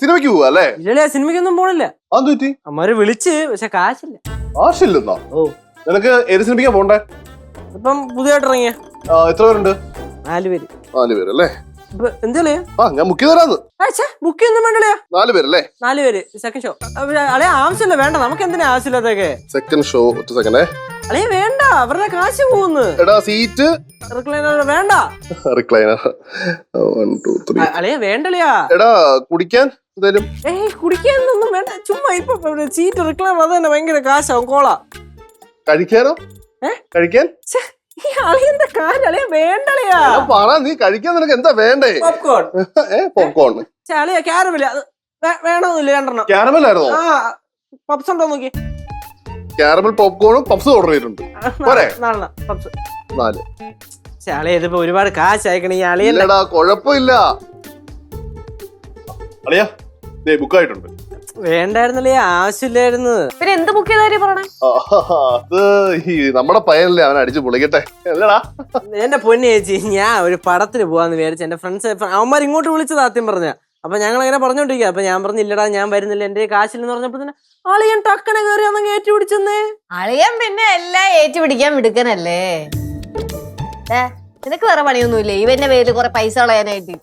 സിനിമയ്ക്ക് പോവാ അല്ലേ? ഇല്ലല്ലേ, സിനിമയ്ക്കൊന്നും പോണില്ല. അതെന്ത് പറ്റി? അമ്മമാര് വിളിച്ച്, പക്ഷെ കാശില്ല. ആശയില്ലെന്നോ? ഓ, നിനക്ക് ഏത് സിനിമയ്ക്കാ പോണ്ടേ? ഇപ്പം പുതിയതായിട്ട് ഇറങ്ങിയ എത്ര പേരുണ്ട്? 4 പേര്. 4 പേരല്ലേ? എന്തല്ലേ ഞാൻ ബുക്ക് തരാന്ന്. ബുക്ക് ഒന്നും വേണ്ടല്ലേ? 4 പേരല്ലേ? 4 പേര് സെക്കൻഡ് ഷോ. അളിയ ആവശ്യമില്ല, വേണ്ട. നമുക്ക് എന്തിനാ ആവശ്യമില്ലാത്തൊക്കെ സെക്കൻഡ് ഷോ? ഒറ്റ സെക്കൻഡേ. അളിയ വേണ്ട, അവരുടെ കാശ് പോകുന്നു. എടാ സീറ്റ് റിക്ലൈനർ വേണ്ട. റിക്ലൈനർ 1 2 3. അളിയ വേണ്ടളിയാ. എടാ കുടിക്കാൻ എന്തായാലും. കുടിക്കാനൊന്നും വേണ്ട, ചുമ്മാ ഇപ്പൊ സീറ്റ് റിക്ലൈനർ അത് തന്നെ ഭയങ്കര കാശാവും. കോള കഴിക്കാനോ? കഴിക്കാൻ ഈ അളിയന്റെ കാര്യം അളിയ വേണ്ടളിയാ. പറ, നീ കഴിക്കാൻ നിനക്ക് എന്താ വേണ്ടേ? പോപ്കോൺ. പോപ്കോൺ അളിയ ക്യാരമല് വേണമെന്നില്ല, 2 ക്യാരമൽ ആയിരുന്നോ? പപ്സ് ഉണ്ടോ നോക്കി. ക്യാരമൽ പോപ്കോണും പപ്സ് ഓർഡർ ചെയ്തിട്ടുണ്ട്. പോരെ? 4 പപ്സ്. 4. അളിയ ഇതിപ്പോ ഒരുപാട് കാശ് അയക്കണേ ഈ അളിയ. കൊഴപ്പില്ല അളിയാ, ബുക്ക് ആയിട്ടുണ്ട്. വേണ്ടായിരുന്നല്ലേ, ആവശ്യമില്ലായിരുന്നു. പിന്നെ എന്ത് ബുക്ക് ചെയ്താലും പറയണേ? അത് ഈ നമ്മുടെ പയ്യനല്ലേ, അവൻ അടിച്ചു പൊളിക്കട്ടെ അല്ലടാ. എന്റെ പൊന്നു ചേച്ചി, ഞാൻ ഒരു പടത്തിന് പോവാന്ന് വിചാരിച്ചു. എന്റെ ഫ്രണ്ട്സ് അവന്മാർ ഇങ്ങോട്ട് വിളിച്ചത് ആദ്യം പറഞ്ഞ. അപ്പൊ ഞങ്ങൾ അങ്ങനെ പറഞ്ഞോണ്ടിരിക്കുക. അപ്പൊ ഞാൻ പറഞ്ഞില്ലടാ, ഞാൻ വരുന്നില്ല, എന്റെ കാശില്ലെന്ന് പറഞ്ഞപ്പോ തന്നെ അളിയൻ ടക്കനെ കയറി അന്ന് ഏറ്റുപിടിച്ചെന്നേ. അളിയൻ പിന്നെ എല്ലാം ഏറ്റുപിടിക്കാൻ മിടുക്കനല്ലേ. നിനക്ക് വേറെ പണിയൊന്നുമില്ലേ ഇവന്റെ പേരിൽ കുറെ പൈസ കളയാനായിട്ട്?